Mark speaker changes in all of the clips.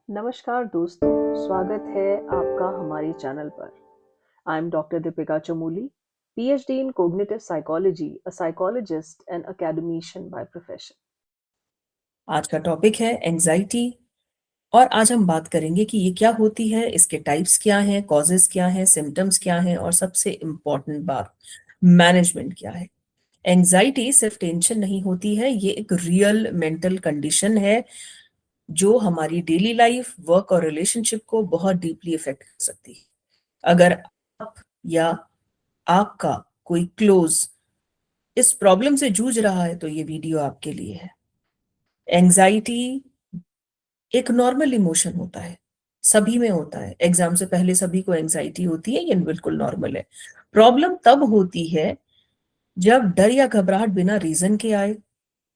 Speaker 1: नमस्कार दोस्तों, स्वागत है आपका हमारी चैनल पर। I am doctor Deepika Chamoli, PhD in cognitive psychology, a psychologist and academician by profession.
Speaker 2: आज का टॉपिक है एंजाइटी। और आज हम बात करेंगे कि ये क्या होती है, इसके टाइप्स क्या हैं, कॉजेस क्या हैं, सिम्टम्स क्या हैं और सबसे इम्पोर्टेंट बात, मैनेजमेंट क्या है। एंजाइटी सिर्फ टेंशन नहीं होती है, ये एक रियल मेंटल कंडीशन है जो हमारी डेली लाइफ, वर्क और रिलेशनशिप को बहुत डीपली इफेक्ट कर सकती है। अगर आप या आपका कोई क्लोज इस प्रॉब्लम से जूझ रहा है तो ये वीडियो आपके लिए है। एंजाइटी एक नॉर्मल इमोशन होता है, सभी में होता है। एग्जाम से पहले सभी को एंजाइटी होती है, ये बिल्कुल नॉर्मल है। प्रॉब्लम तब होती है जब डर या घबराहट बिना रीजन के आए,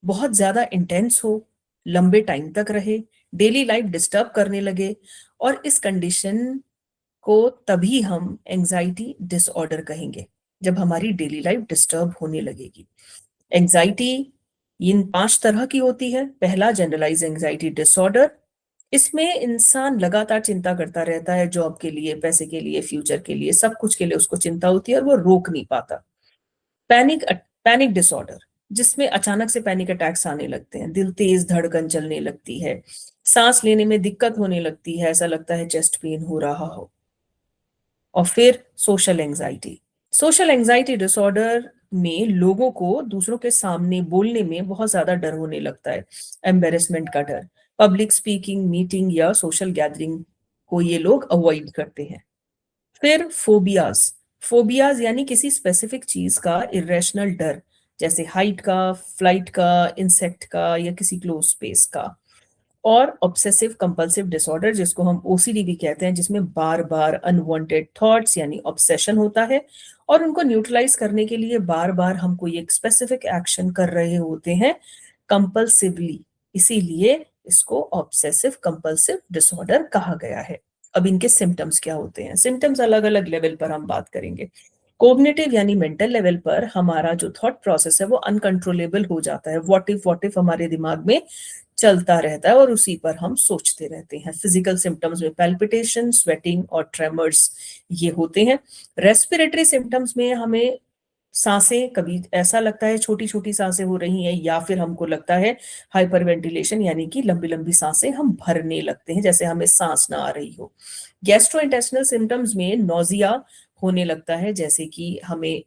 Speaker 2: बहुत ज्यादा इंटेंस हो, लंबे टाइम तक रहे, डेली लाइफ डिस्टर्ब करने लगे। और इस कंडीशन को तभी हम एंजाइटी डिसऑर्डर कहेंगे, जब हमारी डेली लाइफ डिस्टर्ब होने लगेगी। एंजाइटी इन 5 तरह की होती है। पहला, जनरलाइज एंजाइटी डिसऑर्डर। इसमें इंसान लगातार चिंता करता रहता है, जॉब के लिए, पैसे के लिए, फ्यूचर के लिए, सब कुछ के लिए उसको चिंता होती है और वो रोक नहीं पाता। पैनिक पैनिक डिसऑर्डर, जिसमें अचानक से पैनिक अटैक्स आने लगते हैं, दिल तेज धड़कन चलने लगती है, सांस लेने में दिक्कत होने लगती है, ऐसा लगता है चेस्ट पेन हो रहा हो। और फिर social anxiety. Social anxiety disorder में लोगों को दूसरों के सामने बोलने में बहुत ज्यादा डर होने लगता है, एम्बेरसमेंट का डर। पब्लिक स्पीकिंग, मीटिंग या सोशल गैदरिंग को ये लोग अवॉइड करते हैं। फिर फोबियाज। फोबियाज यानी किसी स्पेसिफिक चीज का इरेशनल डर, जैसे हाइट का, फ्लाइट का, इंसेक्ट का या किसी क्लोज स्पेस का। और ऑब्सेसिव कंपल्सिव डिसऑर्डर, जिसको हम ओसीडी भी कहते हैं, जिसमें बार बार अनवांटेड थॉट्स यानी ऑब्सेशन होता है और उनको न्यूट्रलाइज करने के लिए बार बार हम कोई एक स्पेसिफिक एक्शन कर रहे होते हैं कंपल्सिवली, इसीलिए इसको ऑब्सेसिव कंपल्सिव डिसऑर्डर कहा गया है। अब इनके सिम्टम्स क्या होते हैं? सिम्टम्स अलग अलग लेवल पर हम बात करेंगे। कोग्निटिव यानी मेंटल लेवल पर हमारा जो थॉट प्रोसेस है वो अनकंट्रोलेबल हो जाता है। व्हाट इफ हमारे दिमाग में चलता रहता है और उसी पर हम सोचते रहते हैं। फिजिकल सिम्टम्स में पैल्पिटेशन, स्वेटिंग और ट्रेमर्स ये होते हैं। रेस्पिरेटरी सिम्टम्स में हमें सांसें, कभी ऐसा लगता है छोटी छोटी सांसें हो रही हैं, या फिर हमको लगता है हाइपर वेंटिलेशन यानी कि लंबी लंबी सांसें हम भरने लगते हैं, जैसे हमें सांस ना आ रही हो। गैस्ट्रोइंटेस्टिनल सिम्टम्स में नोजिया होने लगता है, जैसे कि हमें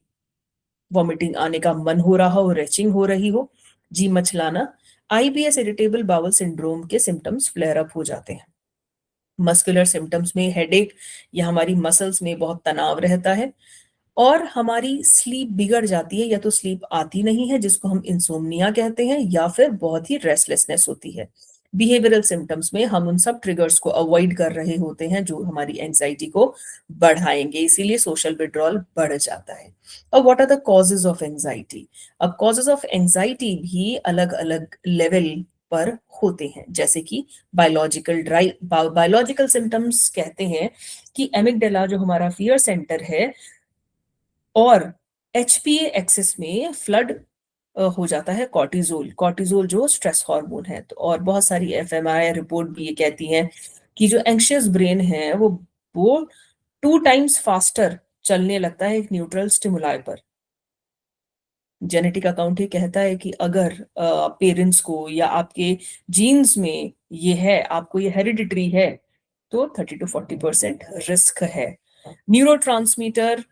Speaker 2: वॉमिटिंग आने का मन हो रहा हो, रेचिंग हो रही हो, जी मचलाना। आईबीएस, इरिटेबल बाउल सिंड्रोम के सिम्टम्स फ्लेयर अप हो जाते हैं। मस्कुलर सिम्टम्स में हेडेक या हमारी मसल्स में बहुत तनाव रहता है, और हमारी स्लीप बिगड़ जाती है, या तो स्लीप आती नहीं है जिसको हम इंसोम्निया कहते हैं, या फिर बहुत ही रेस्टलेसनेस होती है। बिहेवियरल सिम्टम्स में हम उन सब ट्रिगर्स को अवॉइड कर रहे होते हैं जो हमारी एंजाइटी को बढ़ाएंगे, इसीलिए सोशल विड्रॉल बढ़ जाता है। अब what are the causes of anxiety? अब कॉजेज ऑफ एंजाइटी भी अलग अलग लेवल पर होते हैं, जैसे कि बायोलॉजिकल सिम्टम्स कहते हैं कि एमिगडाला, जो हमारा फियर सेंटर है, और एचपीए एक्सिस में फ्लड हो जाता है कॉर्टिजोल। कॉर्टिजोल जो स्ट्रेस हार्मोन है, तो और बहुत सारी एफएमआरआई रिपोर्ट भी ये कहती हैं कि जो एंग्शियस ब्रेन है वो 2 टाइम्स फास्टर चलने लगता है एक न्यूट्रल स्टिमुलाई पर। जेनेटिक अकाउंट ये कहता है कि अगर पेरेंट्स को या आपके जीन्स में ये है, आपको ये हेरिडिटरी है, तो 30 to 40% रिस्क है। न्यूरोट्रांसमीटर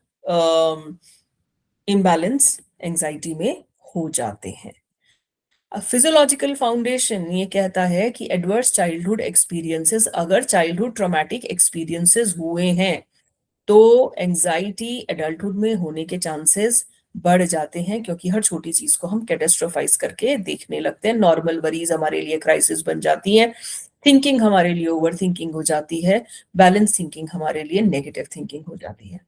Speaker 2: इम्बैलेंस एंजाइटी में हो जाते हैं। फिजियोलॉजिकल फाउंडेशन ये कहता है कि एडवर्स चाइल्डहुड एक्सपीरियंसेस, अगर चाइल्डहुड ट्रॉमेटिक एक्सपीरियंसेस हुए हैं तो एंजाइटी एडल्टहुड में होने के चांसेस बढ़ जाते हैं, क्योंकि हर छोटी चीज को हम कैटेस्ट्रोफाइज करके देखने लगते हैं। नॉर्मल वरीज हमारे लिए क्राइसिस बन जाती है, थिंकिंग हमारे लिए ओवर थिंकिंग हो जाती है, बैलेंस थिंकिंग हमारे लिए नेगेटिव थिंकिंग हो जाती है।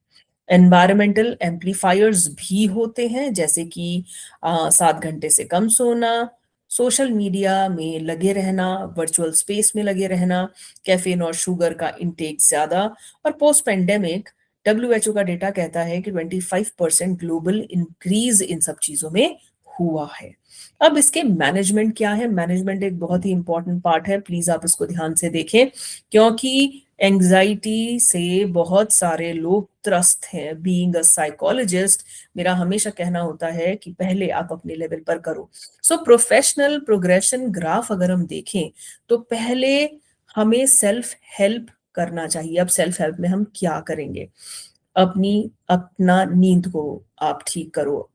Speaker 2: एनवायरमेंटल एम्पलीफायर्स भी होते हैं, जैसे कि 7 घंटे से कम सोना, सोशल मीडिया में लगे रहना, वर्चुअल स्पेस में लगे रहना, कैफीन और शुगर का इंटेक ज्यादा। और पोस्ट पेंडेमिक डब्ल्यूएचओ का डेटा कहता है कि 25% ग्लोबल इंक्रीज इन सब चीजों में हुआ है। अब इसके मैनेजमेंट क्या है? मैनेजमेंट एक बहुत ही इंपॉर्टेंट पार्ट है, प्लीज आप इसको ध्यान से देखें, क्योंकि एंजाइटी से बहुत सारे लोग त्रस्त हैं। बीइंग अ साइकोलॉजिस्ट, मेरा हमेशा कहना होता है कि पहले आप अपने लेवल पर करो। सो प्रोफेशनल प्रोग्रेशन ग्राफ अगर हम देखें तो पहले हमें सेल्फ हेल्प करना चाहिए। अब सेल्फ हेल्प में हम क्या करेंगे? अपना नींद को आप ठीक करो,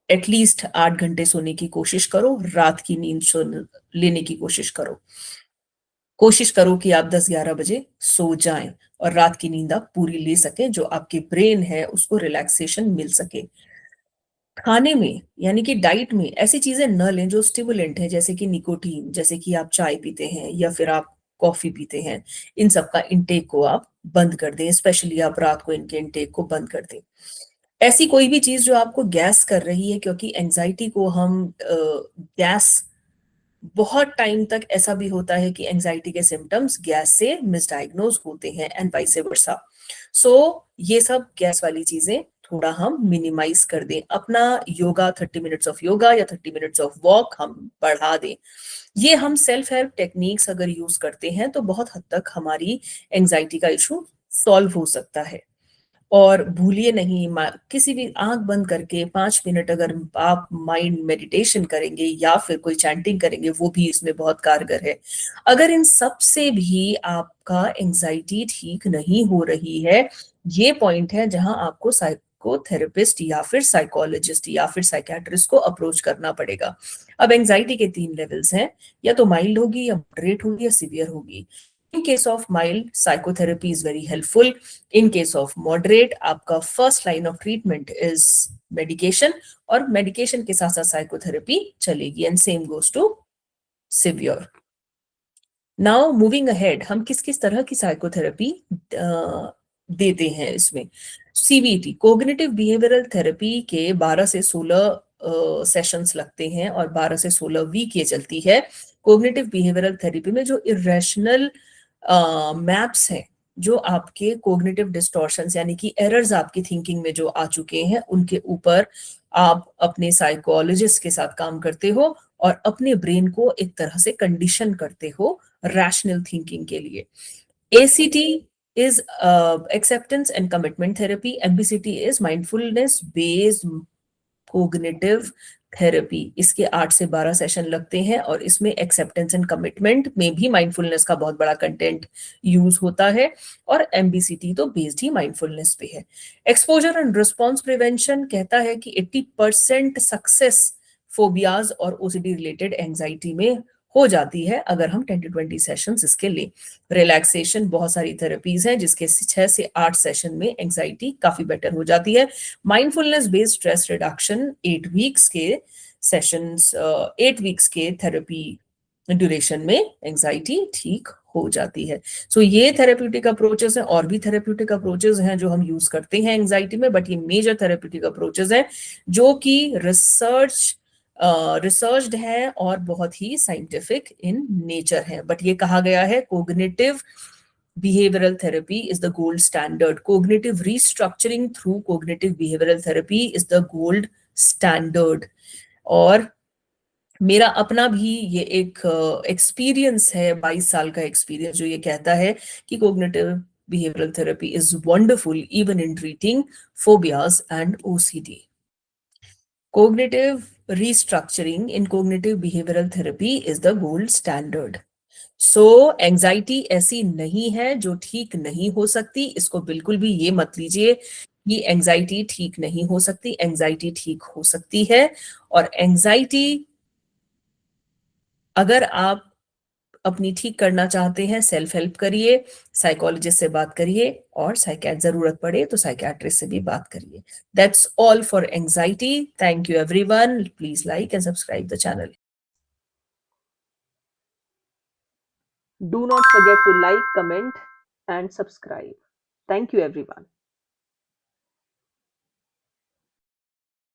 Speaker 2: एटलीस्ट 8 घंटे सोने की कोशिश करो, रात की नींद लेने की कोशिश करो कि आप 10-11 बजे सो जाएं और रात की नींद आप पूरी ले सकें, जो आपके ब्रेन है उसको रिलैक्सेशन मिल सके। खाने में यानी कि डाइट में ऐसी चीजें न लें जो स्टिमुलेंट है, जैसे कि निकोटीन, जैसे कि आप चाय पीते हैं या फिर आप कॉफी पीते हैं, इन सब का इंटेक को आप बंद कर दें, स्पेशली आप रात को इनके इंटेक को बंद कर दें। ऐसी कोई भी चीज जो आपको गैस कर रही है, क्योंकि एंजाइटी को हम गैस, बहुत टाइम तक ऐसा भी होता है कि एंजाइटी के सिम्टम्स गैस से मिसडायग्नोज होते हैं एंड वाइस वर्सा। सो ये सब गैस वाली चीजें थोड़ा हम मिनिमाइज कर दें। अपना योगा, 30 मिनट्स ऑफ योगा या 30 मिनट्स ऑफ वॉक हम बढ़ा दें। ये हम सेल्फ हेल्प टेक्निक्स अगर यूज करते हैं तो बहुत हद तक हमारी एंजाइटी का इशू सॉल्व हो सकता है। और भूलिए नहीं, किसी भी आंख बंद करके 5 मिनट अगर आप माइंड मेडिटेशन करेंगे या फिर कोई चैंटिंग करेंगे, वो भी इसमें बहुत कारगर है। अगर इन सब से भी आपका एंजाइटी ठीक नहीं हो रही है, ये पॉइंट है जहां आपको साइकोथेरेपिस्ट या फिर साइकोलॉजिस्ट या फिर साइकेट्रिस्ट को अप्रोच करना पड़ेगा। अब एंजाइटी के 3 लेवल्स हैं, या तो माइल्ड होगी या मॉडरेट होगी या सीवियर होगी। In case of mild, psychotherapy is very helpful. In case of moderate, आपका first line of treatment is medication, और मेडिकेशन के साथ साथ साइकोथेरेपी चलेगी, and same goes to severe. Now moving ahead, हम किस किस तरह की साइकोथेरेपी देते हैं इसमें? सीबीटी, कोग्निटिव बिहेवियरल थेरेपी के 12 से 16 सेशंस लगते हैं और 12 से 16 वीक ये चलती है। कोग्निटिव बिहेवियरल थेरेपी में जो इरेशनल मैप्स हैं, जो आपके कोग्निटिव डिस्टॉर्शंस यानी कि एरर्स आपकी थिंकिंग में जो आ चुके हैं, उनके ऊपर आप अपने साइकोलॉजिस्ट के साथ काम करते हो और अपने ब्रेन को एक तरह से कंडीशन करते हो रैशनल थिंकिंग के लिए। ACT is acceptance and commitment therapy. MBCT is mindfulness based cognitive therapy. इसके 8 से 12 सेशन लगते हैं और इसमें एक्सेप्टेंस एंड कमिटमेंट में भी माइंडफुलनेस का बहुत बड़ा कंटेंट यूज होता है, और MBCT तो बेस्ड ही माइंडफुलनेस पे है। एक्सपोजर एंड रिस्पॉन्स प्रिवेंशन कहता है कि 80% सक्सेस फोबियाज और ओसीडी रिलेटेड एंजाइटी में हो जाती है अगर हम 10 to 20 सेशंस इसके लें। रिलैक्सेशन, बहुत सारी थेरेपीज हैं जिसके 6 से 8 सेशन में एंजाइटी काफी बेटर हो जाती है। Mindfulness based stress reduction, 8 weeks के सेशंस, 8 वीक्स के थेरेपी ड्यूरेशन में एंजाइटी ठीक हो जाती है। सो ये थेरेप्यूटिक अप्रोचेस हैं, और भी थेरेप्यूटिक अप्रोचेस हैं जो हम यूज करते हैं एंजाइटी में, बट ये मेजर थेरेप्यूटिक अप्रोचेस हैं जो कि रिसर्च्ड है और बहुत ही साइंटिफिक इन नेचर है। बट ये कहा गया है cognitive behavioral therapy is the gold standard. Cognitive restructuring through cognitive behavioral therapy is the gold standard. और मेरा अपना भी ये एक एक्सपीरियंस है, 22 साल का एक्सपीरियंस, जो ये कहता है कि cognitive behavioral therapy is wonderful even in treating phobias and OCD. Cognitive restructuring in cognitive behavioral therapy is the gold standard. So anxiety ऐसी नहीं है जो ठीक नहीं हो सकती, इसको बिल्कुल भी ये मत लीजिए कि एंजाइटी ठीक नहीं हो सकती। एंजाइटी ठीक हो सकती है, और एंजाइटी अगर आप अपनी ठीक करना चाहते हैं, सेल्फ हेल्प करिए, साइकोलॉजिस्ट से बात करिए, और जरूरत पड़े तो साइकेट्रिस्ट से भी बात करिए। That's all for anxiety. Thank you everyone, please like and subscribe the channel.
Speaker 1: Do not forget to like, comment, and subscribe. Thank you, everyone.